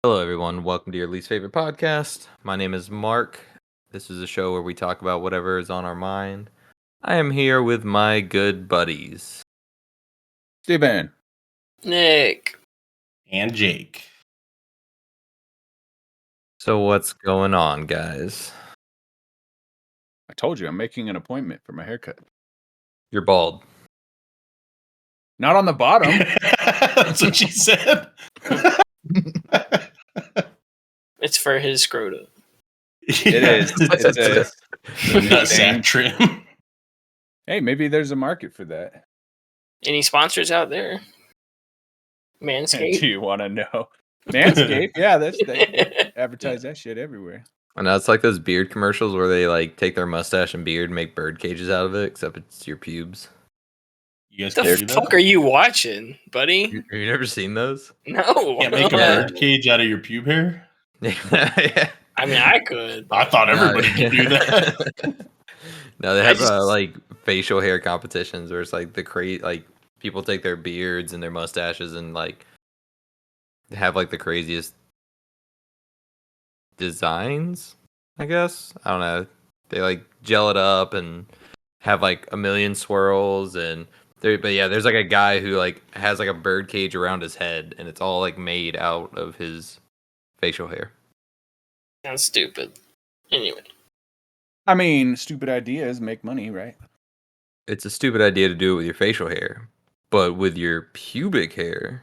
Hello, everyone. Welcome to your least favorite podcast. My name is Mark. This is a show where we talk about whatever is on our mind. I am here with my good buddies. Steven. Nick. And Jake. So, what's going on, guys? I told you I'm making an appointment for my haircut. You're bald. Not on the bottom. That's what she said. It's for his scrotum. It is. It's a nutsack trim. Hey, maybe there's a market for that. Any sponsors out there? Manscaped? Do you want to know? Manscaped? Yeah, they advertise that shit everywhere. I know it's like those beard commercials where they like take their mustache and beard and make bird cages out of it, except it's your pubes. You guys The can't do fuck that? are you watching, buddy? Have you never seen those? No. Can't make a bird cage out of your pube hair? Yeah. I mean, I could. I thought everybody could do that. No, they have like facial hair competitions where it's like like people take their beards and their mustaches and like have like the craziest designs, I guess. I don't know. They like gel it up and have like a million swirls but yeah, there's like a guy who like has like a bird cage around his head and it's all like made out of his facial hair. Sounds stupid. Anyway. I mean, stupid ideas make money, right? It's a stupid idea to do it with your facial hair, but with your pubic hair.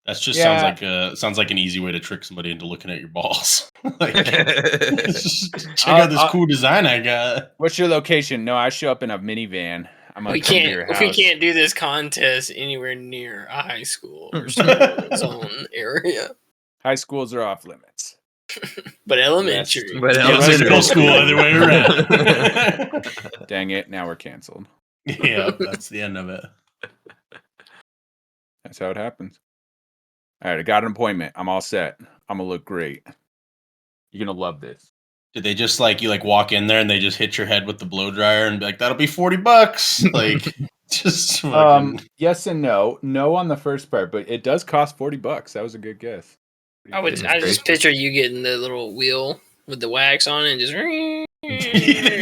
That just Yeah. sounds like an easy way to trick somebody into looking at your balls. Like, check out this cool design I got. What's your location? No, I show up in a minivan. I'm gonna We come to your house. can't do this contest anywhere near a high school or zone area. High schools are off limits. But elementary. But Yeah, it's like middle school other way around. Dang it, now we're canceled. Yeah, that's the end of it. That's how it happens. All right, I got an appointment. I'm all set. I'm gonna look great. You're gonna love this. Did they just like you like walk in there and they just hit your head with the blow dryer and be like, that'll be $40? Like just fucking... Yes and no. No on the first part, but it does cost $40. That was a good guess. I just picture you getting the little wheel with the wax on it and just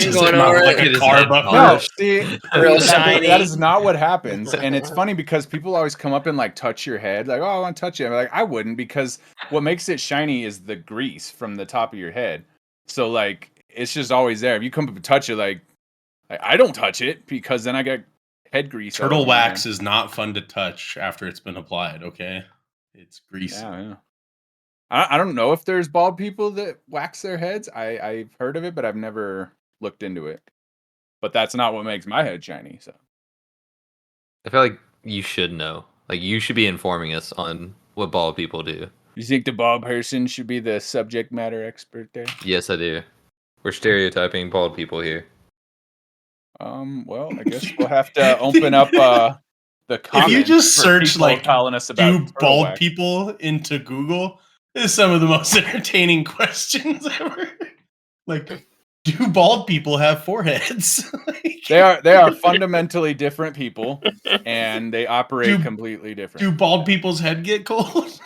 Just going like over like it. a car buckle. No, see, Real that shiny. is not what happens. And it's funny because people always come up and like touch your head, like, oh, I want to touch it. I'm like, I wouldn't, because what makes it shiny is the grease from the top of your head. So like it's just always there. If you come up and touch it, like I don't touch it because then I get head grease. all Turtle over my wax hand. is not fun to touch after it's been applied, okay? It's greasy. Yeah. I don't know if there's bald people that wax their heads. I've heard of it, but I've never looked into it. But that's not what makes my head shiny. So I feel like you should know. Like you should be informing us on what bald people do. you think the bald person should be the subject matter expert there? Yes, I do. We're stereotyping bald people here. Well, I guess we'll have to open up the comments. If you just for search people like telling us about do turtle bald wax. people into Google, is some of the most entertaining questions ever. Like, do bald people have foreheads? Like, They are fundamentally different people, and they operate completely different. do bald people's head get cold?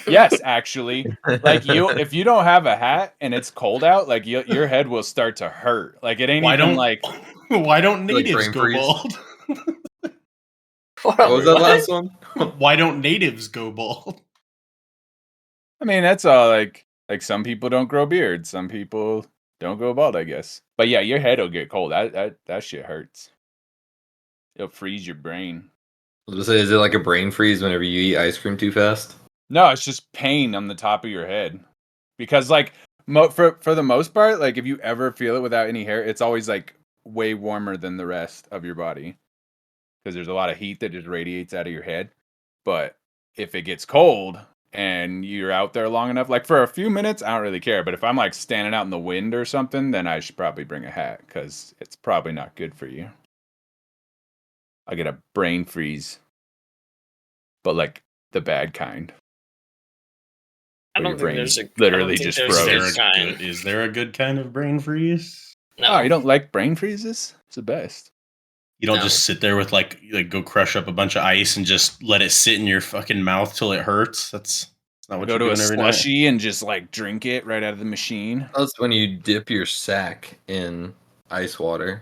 Yes, actually, like if you don't have a hat and it's cold out, like your head will start to hurt. Like it ain't Why even don't like why don't Like natives brain go freeze? bald? What was that last one? Why don't natives go bald? I mean, that's all like some people don't grow beards, some people don't go bald, I guess. But yeah, your head will get cold. That shit hurts. It'll freeze your brain. Is it like a brain freeze whenever you eat ice cream too fast? No, it's just pain on the top of your head. Because like for the most part, like if you ever feel it without any hair, it's always like way warmer than the rest of your body. Because there's a lot of heat that just radiates out of your head. But if it gets cold and you're out there long enough, like for a few minutes, I don't really care. But if I'm like standing out in the wind or something, then I should probably bring a hat because it's probably not good for you. I get a brain freeze, but like the bad kind. I Where don't your think brain there's a literally I don't think just there's froze. a good kind. Is there a good kind of brain freeze? No. Oh, you don't like brain freezes? It's the best. You don't No. just sit there with like go crush up a bunch of ice and just let it sit in your fucking mouth till it hurts. That's not what Go you're to a doing every night. slushy and just like drink it right out of the machine. That's when you dip your sack in ice water.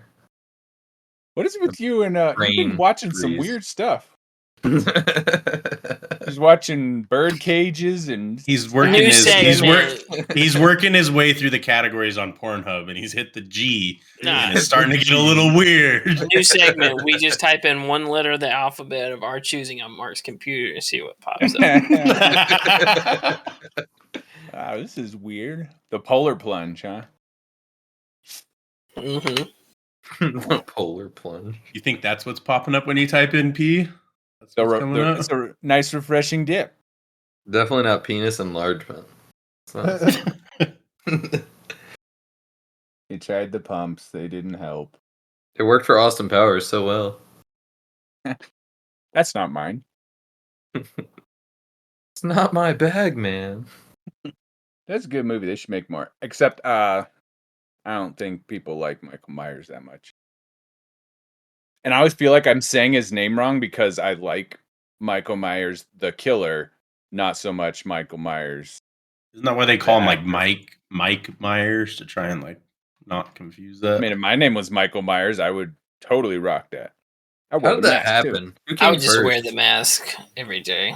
What is it with you and you've been Rain watching some freeze. weird stuff. He's watching bird cages and He's working New his segment. he's working his way through the categories on Pornhub, and he's hit the G, Nah, and it's starting to get a little weird. new segment. We just type in one letter of the alphabet of our choosing on Mark's computer and see what pops up. Wow, this is weird. The polar plunge, huh? Polar plunge. You think that's what's popping up when you type in P? That's So what's coming up? it's a nice, refreshing dip. Definitely not penis enlargement. It's not- He tried the pumps; they didn't help. It worked for Austin Powers so well. That's not mine. It's not my bag, man. That's a good movie. They should make more. Except, I don't think people like Michael Myers that much. And I always feel like I'm saying his name wrong because I like Michael Myers, the killer, not so much Michael Myers. Isn't that why they call him like Mike Myers to try and like not confuse that? I mean, if my name was Michael Myers, I would totally rock that. I How wear did the that mask, too. happen? Who I came would just first? wear the mask every day.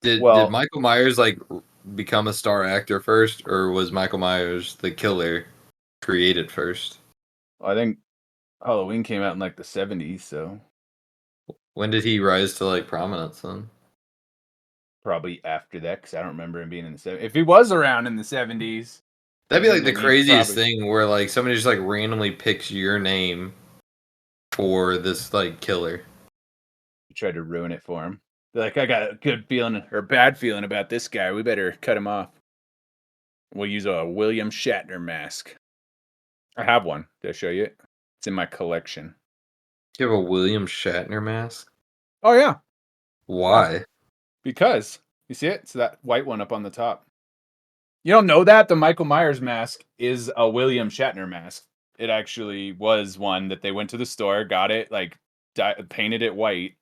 Did Well- Michael Myers like become a star actor first, or was Michael Myers the killer created first? I think Halloween came out in like the 70s, so When did he rise to like prominence then? probably after that, because I don't remember him being in the 70s. If he was around in the 70s, That'd be like the then he craziest probably- thing where like somebody just like randomly picks your name for this like killer. you tried to ruin it for him. They're like, I got a good feeling or bad feeling about this guy. We better cut him off. We'll use a William Shatner mask. I have one. Did I show you it? It's in my collection. You have a William Shatner mask? Oh, yeah. Why? Because you see it? It's that white one up on the top. You don't know that? The Michael Myers mask is a William Shatner mask. It actually was one that they went to the store, got it, like painted it white,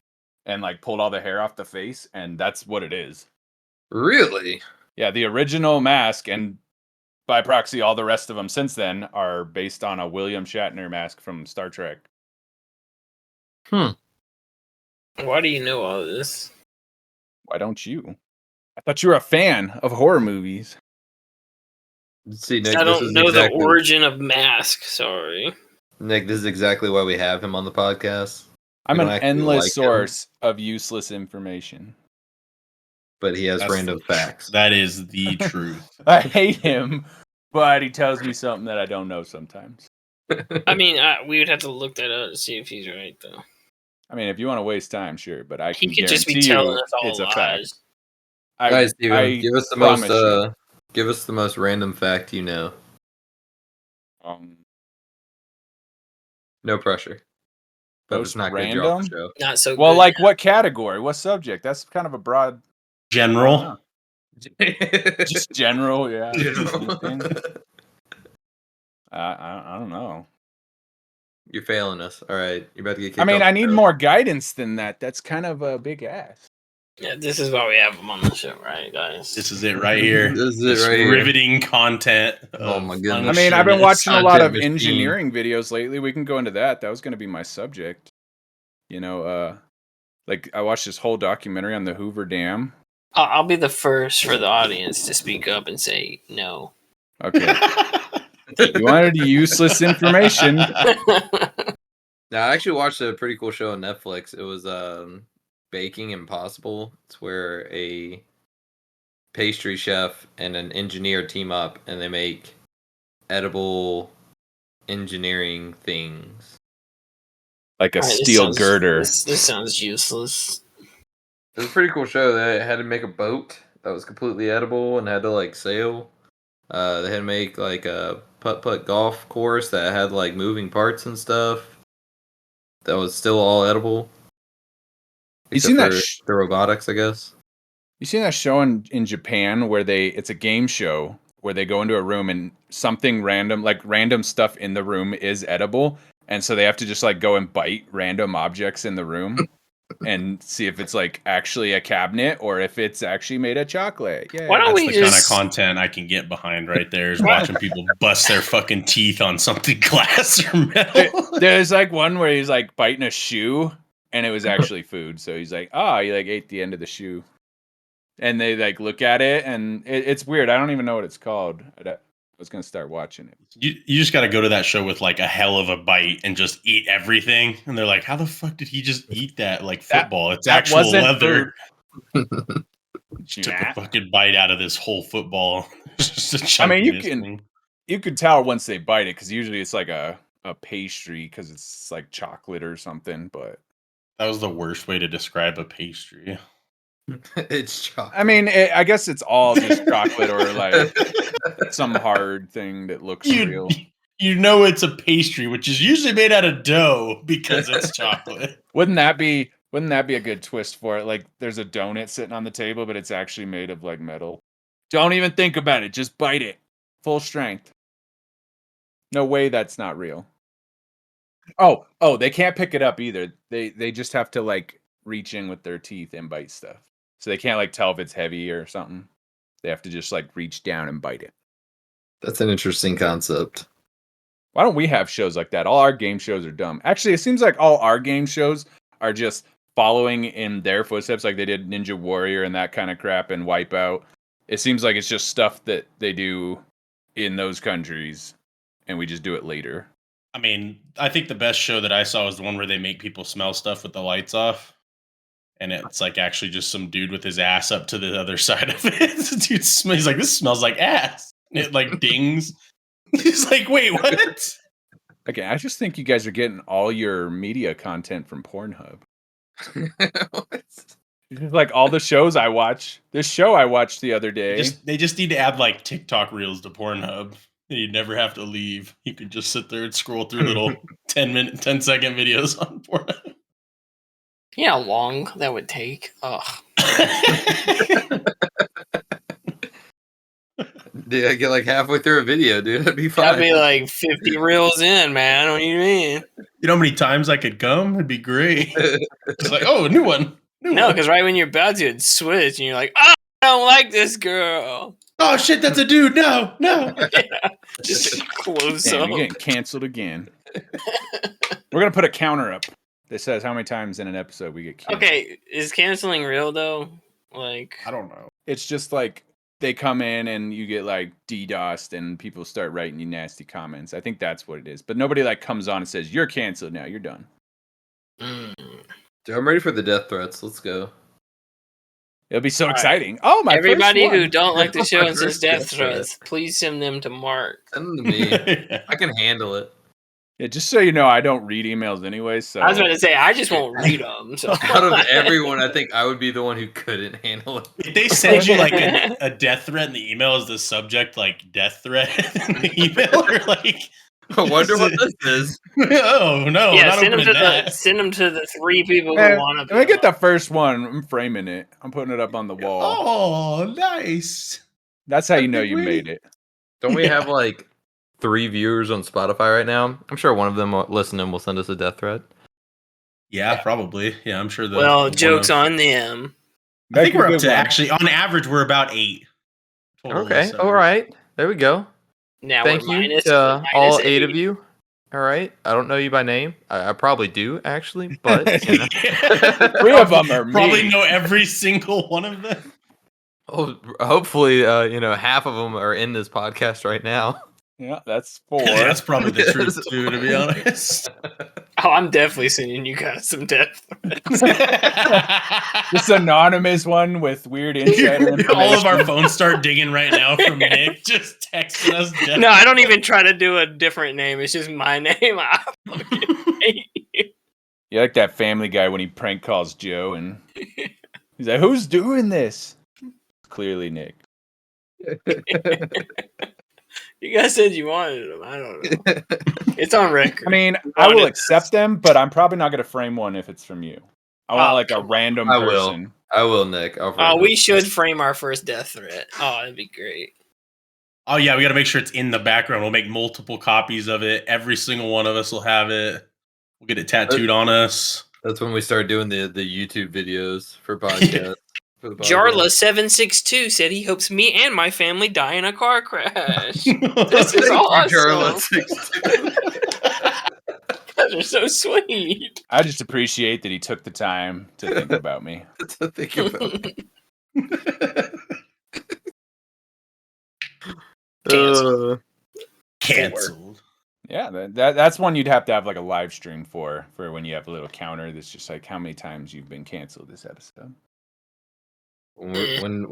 and like pulled all the hair off the face, and that's what it is. Really? Yeah, the original mask, and by proxy, all the rest of them since then are based on a William Shatner mask from Star Trek. Why do you know all this? Why don't you? I thought you were a fan of horror movies. See, Nick, I this don't is know exactly, the origin of mask. Sorry. Nick, this is exactly why we have him on the podcast. I'm We an don't actually endless like him. source of useless information. But he has That's random facts. That is the truth. I hate him, but he tells me something that I don't know sometimes. I mean, we would have to look that up to see if he's right, though. I mean, if you want to waste time, sure, but I He can could just be guarantee telling you us all it's a fact. lies. Guys, Steven, give us the most promise you. give us the most random fact you know. No pressure. But Most it's not good. You're off the random? show. Not so Well, good. like what category? What subject? That's kind of a broad. General. Just general, yeah. General. anything. I don't know. You're failing us. All right, you're about to get kicked I mean, off I the need show. more guidance than that. That's kind of a big ass. Yeah, this is why we have him on the show, right, guys? This is it right here. This is it right here. Riveting content. Oh of my goodness. I mean, I've been unsureness. watching a lot of Content machine. engineering videos lately. We can go into that. That was going to be my subject. You know, like I watched this whole documentary on the Hoover Dam. I'll be the first for the audience to speak up and say no. Okay. You wanted useless information. Now, I actually watched a pretty cool show on Netflix. It was Baking Impossible. It's where a pastry chef and an engineer team up and they make edible engineering things. Like a All right, this steel sounds- girder. This sounds useless. It was a pretty cool show. They had to make a boat that was completely edible and had to like sail. They had to make like a putt-putt golf course that had like moving parts and stuff. That was still all edible. You seen that Except for the robotics, I guess. You seen that show in Japan where it's a game show where they go into a room and something random, like random stuff in the room is edible. And so they have to just like go and bite random objects in the room. and see if it's like actually a cabinet or if it's actually made of chocolate. Yeah. Why don't That's we the kind of just- content I can get behind right there is watching people bust their fucking teeth on something glass or metal. There's like one where he's like biting a shoe and it was actually food. So he's like, oh, he like ate the end of the shoe. And they like look at it and it's weird. I don't even know what it's called. I was going to start watching it. You just got to go to that show with like a hell of a bite and just eat everything. And they're like, how the fuck did he just eat that like football? It's that actual wasn't leather. food. Took a fucking bite out of this whole football. It's just a I mean, chunk of this thing. you could tell once they bite it because usually it's like a pastry because it's like chocolate or something. But That was the worst way to describe a pastry. It's chocolate. I mean, I guess it's all just chocolate or like some hard thing that looks real. You know it's a pastry, which is usually made out of dough because it's chocolate. Wouldn't that be a good twist for it? Like there's a donut sitting on the table, but it's actually made of like metal. Don't even think about it. Just bite it. Full strength. No way that's not real. Oh, they can't pick it up either. They just have to like reach in with their teeth and bite stuff. So they can't like tell if it's heavy or something. They have to just like reach down and bite it. That's an interesting concept. Why don't we have shows like that? All our game shows are dumb. Actually, it seems like all our game shows are just following in their footsteps, like they did Ninja Warrior and that kind of crap and Wipeout. It seems like it's just stuff that they do in those countries, and we just do it later. I mean, I think the best show that I saw was the one where they make people smell stuff with the lights off. And it's like actually just some dude with his ass up to the other side of it. Dude, he's like, this smells like ass. And it like dings. He's like, wait, what? Okay, I just think you guys are getting all your media content from Pornhub. Like all the shows I watch. This show I watched the other day. They just need to add like TikTok reels to Pornhub. You'd never have to leave. You could just sit there and scroll through little 10-second videos on Pornhub. You know how long that would take? Ugh. Dude, I get like halfway through a video, dude. That'd be fine. That'd be like 50 reels in, man. What do you mean? You know how many times I could come? It'd be great. It's like, oh, a new one. No, because right when you're about to, it'd switch, and you're like, oh, I don't like this girl. Oh shit, that's a dude. No. Yeah. Just close Damn, up. you're getting canceled again. We're gonna put a counter up that says how many times in an episode we get canceled. Okay, is canceling real though? Like, I don't know. It's just like they come in and you get like DDoSed and people start writing you nasty comments. I think that's what it is. But nobody like comes on and says, you're canceled now, you're done. Dude, I'm ready for the death threats. Let's go. It'll be so All right. exciting. Oh, my everybody first one. who don't like the show and says First death death threat. threats, please send them to Mark. Send them to me. I can handle it. Yeah, just so you know, I don't read emails anyway. So I was about to say, I just won't read them. So. Out of everyone, I think I would be the one who couldn't handle it. If they send you like a death threat in the email, is the subject like death threat in the email, or like? I wonder what this is. Oh no! Yeah, not send them opening to that. send them to the 3 people Man, who want to. when I get the first one, I'm framing it. I'm putting it up on the wall. Oh, nice. That's how you that'd know be you great. made it. Don't we have like 3 viewers on Spotify right now? I'm sure one of them listening will send us a death threat. Yeah, probably. Yeah, I'm sure. Well, jokes on them. I think Make a we're up good to one. actually on average we're about 8. total Okay, listeners. all right. There we go. Now Thank we're you minus, to minus all 8 of you. All right. I don't know you by name. I probably do, actually, but you know. 3 of them are me. Probably know every single one of them. Oh, hopefully, half of them are in this podcast right now. Yeah, that's 4. That's probably the truth too, to be honest. Oh, I'm definitely sending you guys some death threats. This anonymous one with weird insider information. All of our phones start digging right now from Nick just texting us. Death No, I don't even try to do a different name. It's just my name. I fucking hate you. You're like that Family Guy when he prank calls Joe and he's like, "Who's doing this?" Clearly, Nick. You guys said you wanted them. I don't know. It's on record. I mean, I will Wanted accept them, but I'm probably not going to frame one if it's from you. I want Oh, like a come on. random I will. person. I will, Nick. We should frame our first death threat. Oh, that'd be great. Oh yeah, we got to make sure it's in the background. We'll make multiple copies of it. Every single one of us will have it. We'll get it tattooed on us. That's when we start doing the YouTube videos for podcasts. For the Jarla762 said he hopes me and my family die in a car crash. This podcast. is Thank you, awesome. Jarla62. Guys are so sweet. I just appreciate that he took the time to think about me. To think about. Canceled. Canceled. Yeah, that's one you'd have to have like a live stream for when you have a little counter that's just like how many times you've been canceled this episode. When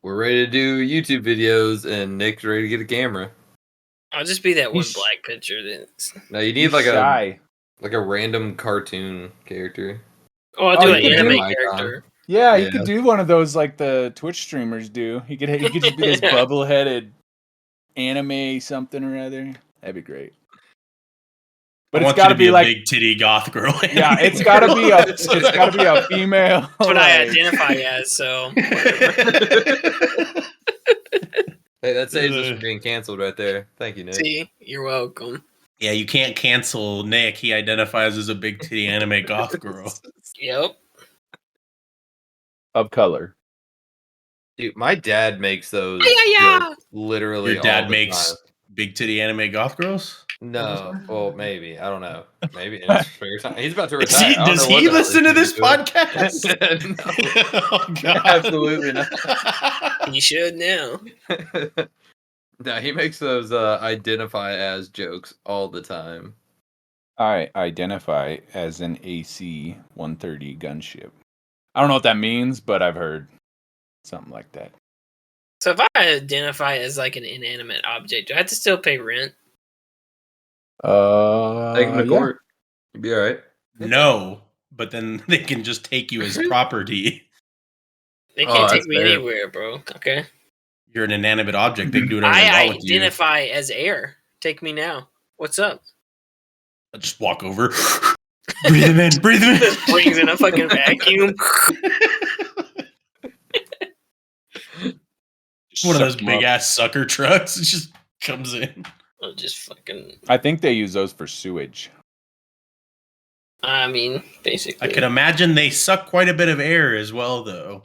we're ready to do YouTube videos and Nick's ready to get a camera. I'll just be that one He's- black picture. That's... Now you need He's like shy. a random cartoon character. Oh, I'll do Oh, an you could anime do Icon. character. Yeah, you Yeah. could do one of those like the Twitch streamers do. He could just be this bubble-headed anime something or other. That'd be great. But I it's want you got to to be a like big titty goth girl. yeah, it's got to be a female. That's what I like- identify as. So Hey, that saves us from being canceled right there. Thank you, Nick. see, you're welcome. Yeah, you can't cancel Nick. He identifies as a big titty anime goth girl. Yep. of color. Dude, my dad makes those Yeah. jokes literally. Your dad all the makes time. big titty anime goth girls? No, well, maybe I don't know. Maybe in his spare time. He's about to Does retire. he, I don't does know what he the hell listen to he's this doing. podcast? No. Oh, God. Absolutely not. You should now. No, he makes those identify as jokes all the time. I identify as an AC-130 gunship. I don't know what that means, but I've heard something like that. So if I identify as like an inanimate object, do I have to still pay rent? Take him to court. You'll be all right. No, but then they can just take you as property. They Oh, can't that's take me fair. anywhere, bro. Okay. You're an inanimate object. They can do whatever I they want with you. identify as air. Take me now. What's up? I'll just walk over. Breathe him in. Breathe him in. Just brings in a fucking vacuum. One of those Suck 'em big up. ass sucker trucks. It just comes in. Oh, just fucking. I think they use those for sewage. I mean, basically. I could imagine they suck quite a bit of air as well, though.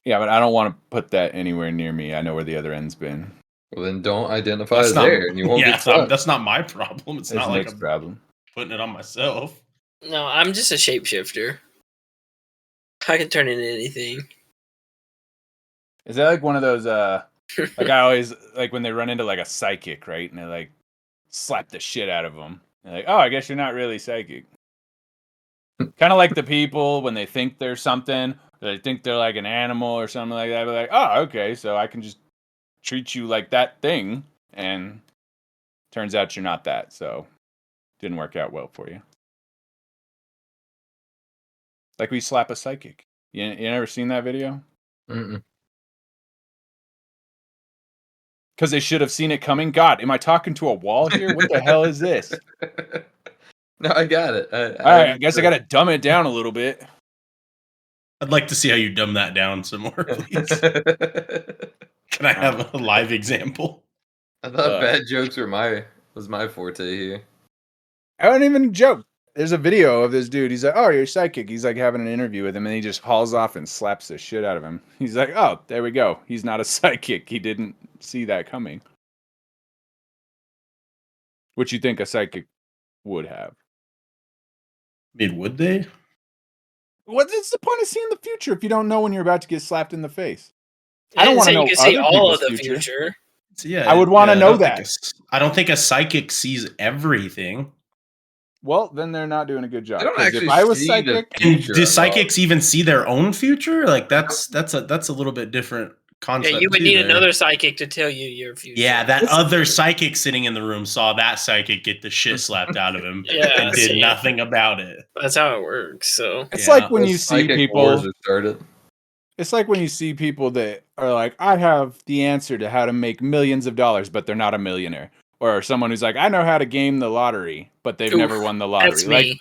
Yeah, but I don't want to put that anywhere near me. I know where the other end's been. Well, then don't identify That's as not, there, and you won't yeah, get stuck. that's not my problem. It's It's not like Nick's I'm problem. putting it on myself. No, I'm just a shapeshifter. I can turn into anything. Is that like one of those like I always like when they run into like a psychic, right? And they like slap the shit out of them. They're like, "Oh, I guess you're not really psychic." Kind of like the people when they think they're something, they think they're like an animal or something like that. They're like, "Oh, okay, so I can just treat you like that thing." And turns out you're not that. So didn't work out well for you. Like we slap a psychic. You never seen that video? Mm-mm. Because they should have seen it coming. God, am I talking to a wall here? What the hell is this? No, I got it. All right, I guess I got to dumb it down a little bit. I'd like to see how you dumb that down some more, please. Can I have a live example? I thought bad jokes were was my forte here. I don't even joke. There's a video of this dude. He's like, "Oh, you're psychic." He's like having an interview with him, and he just hauls off and slaps the shit out of him. He's like, "Oh, there we go. He's not a psychic. He didn't see that coming." What you think a psychic would have? I mean, would they? What's the point of seeing the future if you don't know when you're about to get slapped in the face? I I don't didn't wanna say know you can see other all of people's the future. future. So, yeah, I would wanna know that. I don't think a psychic sees everything. Well, then they're not doing a good job. They don't 'Cause actually if I was see psychic, the And future do at all. psychics even see their own future? Like that's a little bit different concept. Yeah, you would too need there. another psychic to tell you your future. Yeah, that Listen- other psychic sitting in the room saw that psychic get the shit slapped out of him Yeah, and did see. nothing about it. That's how it works. So it's Yeah. like when Those you see psychic wars people. are started. It's like when you see people that are like, "I have the answer to how to make millions of dollars," but they're not a millionaire. Or someone who's like, "I know how to game the lottery," but they've Oof, never won the lottery. that's Like, me.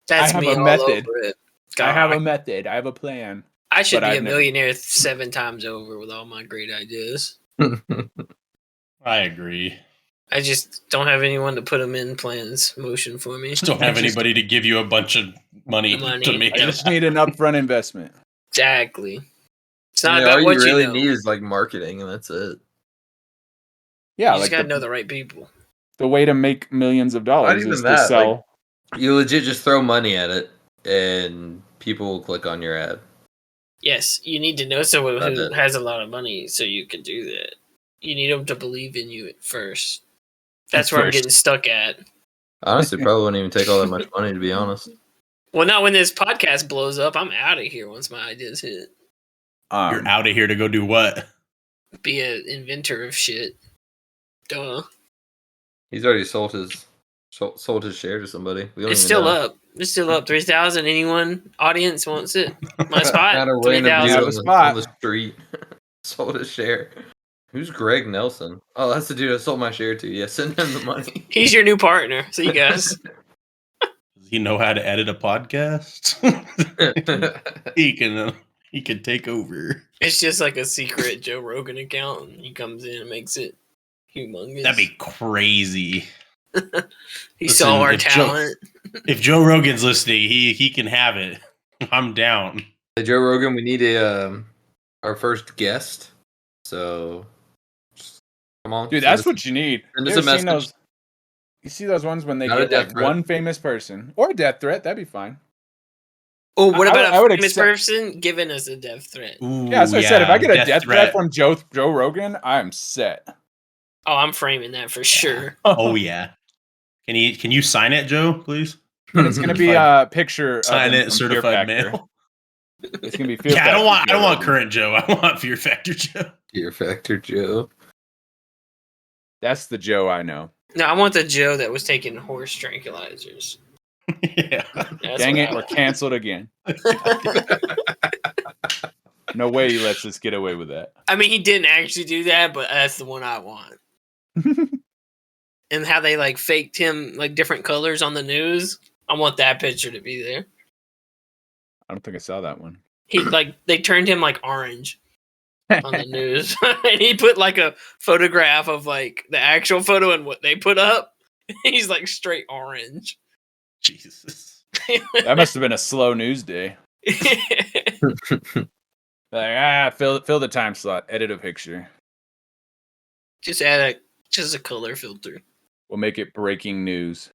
That's have me a all method. over it. I have God, a method. I have a plan. I should but be I've a never- millionaire 7 times over with all my great ideas. I agree. I just don't have anyone to put them in plans motion for me. Just don't have anybody to give you a bunch of money to make I it. just need an upfront investment. Exactly. It's not all about you what really you know. need is like marketing, and that's it. Yeah, You like just gotta know the right people. the way to make millions of dollars even is that, to sell. You legit just throw money at it, and people will click on your ad. Yes, you need to know someone That's who it. has a lot of money so you can do that. You need them to believe in you at first. That's where I'm getting stuck at. Honestly, probably wouldn't even take all that much money, to be honest. Well, not when this podcast blows up. I'm out of here once my ideas hit. You're out of here to go do what? Be an inventor of shit. Duh. He's already sold his share to somebody. We don't It's even still know. up. It's still up. 3,000. Anyone? Audience wants it? My spot? Not a random dude 3,000. on the street sold his share. Who's Greg Nelson? Oh, that's the dude I sold my share to. Yeah, send him the money. He's your new partner. See you guys. Does he know how to edit a podcast? he can take over. It's just like a secret Joe Rogan account. And he comes in and makes it humongous. That'd be crazy. He Listen, saw our if Joe- talent. If Joe Rogan's listening, he can have it. I'm down. Hey, Joe Rogan, we need our first guest. So, just come on, Dude, send that's us- what you need. send You us a ever seen message. those? You see those ones when they Not a get death like threat. one famous person or a death threat? That'd be fine. Oh, what I about would a famous accept- person giving us a death threat? Ooh, Yeah, that's what I said. If I get a death threat from Joe Rogan, I'm set. Oh, I'm framing that for sure. Oh yeah. Can you sign it, Joe, please? And it's gonna be a picture. Sign of him it, from certified Fear Factor. mail. It's gonna be Fear Yeah, I Factor don't want Joe want Rogan. current Joe. I want Fear Factor Joe. Fear Factor Joe. That's the Joe I know. No, I want the Joe that was taking horse tranquilizers. Yeah. That's Dang what it, I we're want. canceled again. No way he lets us get away with that. I mean, he didn't actually do that, but that's the one I want. And how they like faked him like different colors on the news. I want that picture to be there. I don't think I saw that one. He like they turned him like orange on the news, and he put like a photograph of like the actual photo and what they put up. He's like straight orange. Jesus. That must have been a slow news day. Like, fill the time slot. Edit a picture. Just add a color filter. We'll make it breaking news.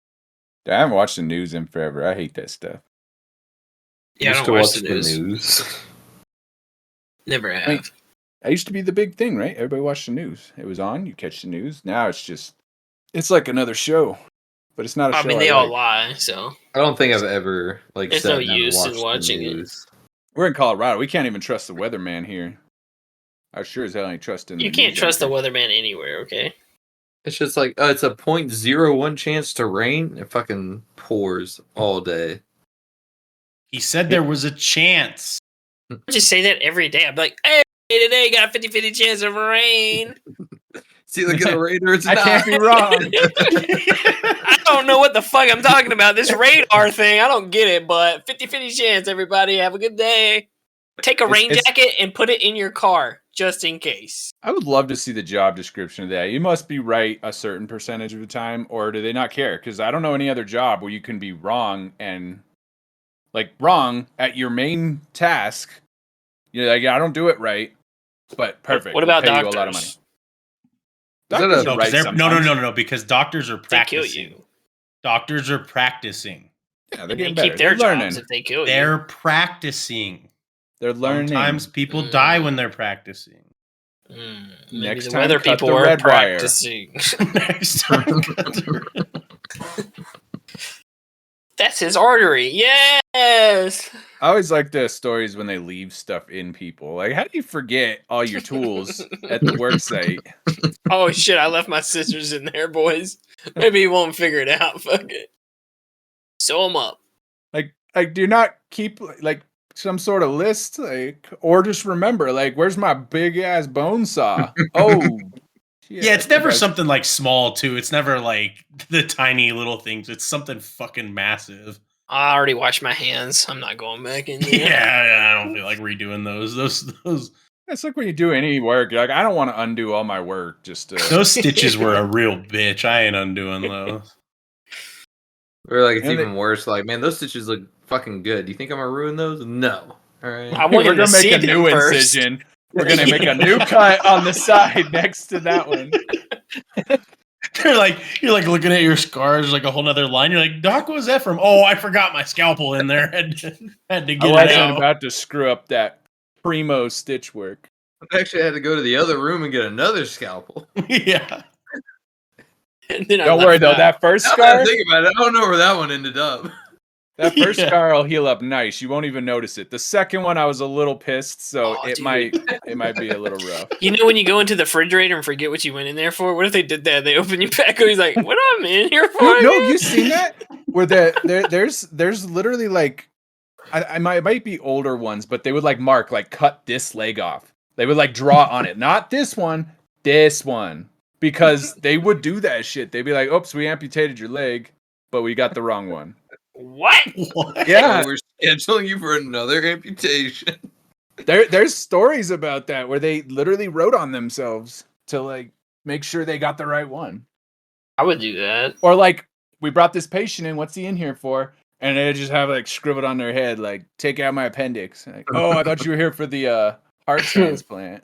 I haven't watched the news in forever. I hate that stuff. Yeah, I Used don't to watch the news. news. Never have. I mean, that used to be the big thing, right? Everybody watched the news. It was on. You catch the news. Now it's like another show, but it's not a I show. mean, they all like. lie, so I don't think I've ever like There's sat no down and use in watched the watching it. news. We're in Colorado. We can't even trust the weatherman here. I sure as hell ain't trusting. you the can't news trust the anchor. weatherman anywhere. Okay. It's just like it's a 0.01 chance to rain. It fucking pours all day. He said there was a chance. I just say that every day. I'm like, hey, today got a 50-50 chance of rain. See, look at the radar. It's I not. can't be wrong. I don't know what the fuck I'm talking about. This radar thing, I don't get it, but 50-50 chance, everybody. Have a good day. Take a rain It's- jacket and put it in your car, just in case. I would love to see the job description of that. You must be right a certain percentage of the time, or do they not care? Because I don't know any other job where you can be wrong and wrong at your main task. You're like, I don't do it right, but perfect. What about We'll pay doctors? you a lot of money. that Doctors a- are No, right 'cause sometimes. no, because doctors are They kill practicing. you. Doctors are practicing. Yeah, they're They getting keep better. their They're learning. jobs if they kill They're you. practicing. They're learning. Sometimes people Mm. die when they're practicing. Maybe Next the time, weather cut people the are red wire. practicing. Next time. That's his artery. Yes. I always like the stories when they leave stuff in people. Like, how do you forget all your tools at the work site? Oh shit! I left my scissors in there, boys. Maybe he won't figure it out. Fuck it. Sew them up. Like, do not keep like some sort of list, or just remember, where's my big ass bone saw? Oh, Yeah, it's never okay. something like small too. It's never like the tiny little things. It's something fucking massive. I already washed my hands. I'm not going back in there. Yeah, I don't feel like redoing those. It's like when you do any work, you're like, I don't want to undo all my work just to. Those stitches were a real bitch. I ain't undoing those. Or like it's And even worse. Like, man, those stitches look fucking good. Do you think I'm gonna ruin those? No. All right. I want We're him to gonna make see a them new first. incision. We're gonna make a new cut on the side next to that one. You're like looking at your scars, like a whole nother line. You're like, Doc, what was that from? Oh, I forgot my scalpel in there. Had to I get it wasn't out. about to screw up that primo stitch work. I actually had to go to the other room and get another scalpel. Yeah. And then I Don't left worry though, out. that first Now that I scar, think about it, I don't know where that one ended up. that first Yeah. scar will heal up nice. You won't even notice it. The second one, I was a little pissed, so Oh, it dude. might be a little rough. You know when you go into the refrigerator and forget what you went in there for? What if they did that? They open you back up. He's like, "What am I in here for?" No, again?" you seen that? Where there's literally like, it might be older ones, but they would like mark like cut this leg off. They would like draw on it, not this one, because they would do that shit. They'd be like, "Oops, we amputated your leg, but we got the wrong one." What? What? Yeah, We're scheduling you for another amputation. there's stories about that where they literally wrote on themselves to like make sure they got the right one. I would do that. Or like, we brought this patient in, what's he in here for? And they just have like scribbled on their head, like, take out my appendix. Like, oh, I thought you were here for the heart transplant.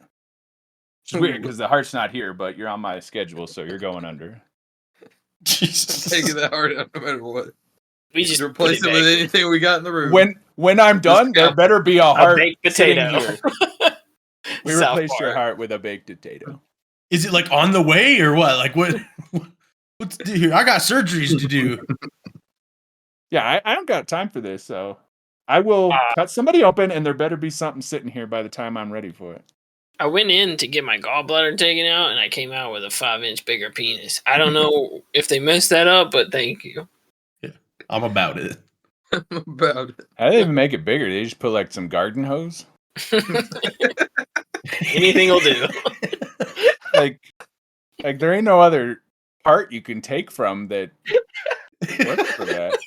It's weird because the heart's not here, but you're on my schedule, so you're going under. Jesus. Taking that hard out no matter what. We just Just put replace it it with back. anything we got in the room. When I'm done, there better be a A heart baked sitting potato. here. We South replaced your Park. heart with a baked potato. Is it like on the way or what? Like what? What's here? I got surgeries to do. Yeah, I don't got time for this, so I will cut somebody open, and there better be something sitting here by the time I'm ready for it. I went in to get my gallbladder taken out, and I came out with a 5-inch bigger penis. I don't know if they messed that up, but thank you. I'm about it. About it. How do they even make it bigger? They just put like some garden hose? Anything will do. Like there ain't no other part you can take from that works for that.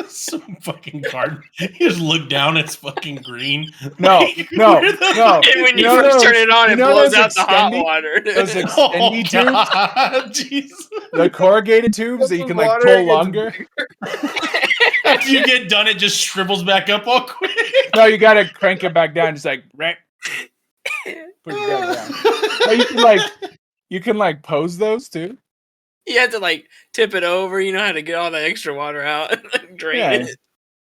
Some fucking card. You just look down, it's fucking green. No, Like, no, where the- no. And when you know first those- turn it on, you it know blows those out the hot extendy- water. those ex- Oh, extendy tubes? God, Jesus. The corrugated tubes that you can like Water pull gets longer. After you get done, it just shrivels back up all quick. No, you gotta crank it back down, just like right. Put it back down. No, you can like pose those too. You have to like tip it over. You know how to get all the extra water out and like, drain Yeah, it.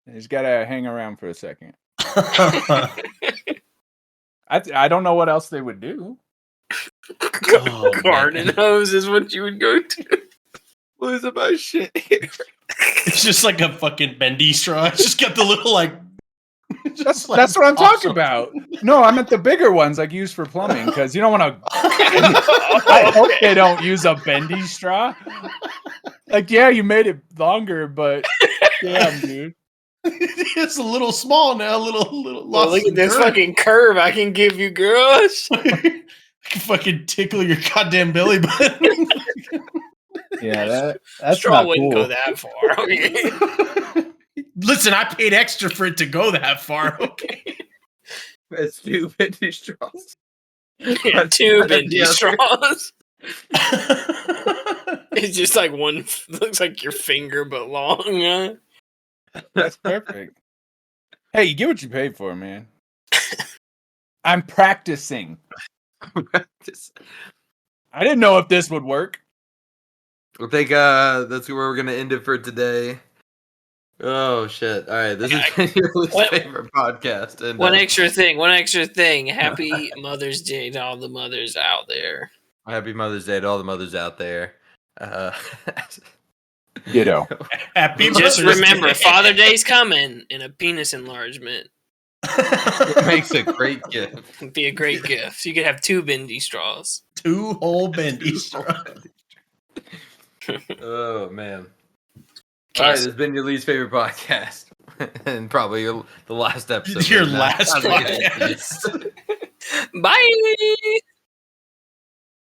You just gotta hang around for a second. I don't know what else they would do. Oh, Garden man. hose is what you would go to. What is about shit here? It's just like a fucking bendy straw. It's just got the little like. That's what I'm talking about. No, I meant the bigger ones like used for plumbing because you don't want to. I hope they don't use a bendy straw. Like, yeah, you made it longer, but damn, dude. It's a little small now. A little. Well, lost look some at this curve. fucking curve I can give you, girls. I can fucking tickle your goddamn belly button. Yeah, that's Straw not wouldn't cool. go that far. Okay. Listen, I paid extra for it to go that far. Okay. That's stupid. These straws. Yeah, two bendy Yeah. straws. It's just like one. Looks like your finger, but long. Huh? That's perfect. Hey, you get what you pay for, man. I'm practicing. Practice. I didn't know if this would work. I think that's where we're gonna end it for today. Oh shit! All right, this is your least What- favorite podcast. And One extra thing. Happy Mother's Day to all the mothers out there. happy Mother's Day to all the mothers out there. Ditto. Happy Just Mother's remember, Day. Father Day's coming, and a penis enlargement It makes a great gift. would be a great gift. You could have 2 bendy straws. 2 whole bendy straws. Oh man! All right, this has been your least favorite podcast, and probably the last episode. Your right now. last Sounds like it podcast. is. Bye.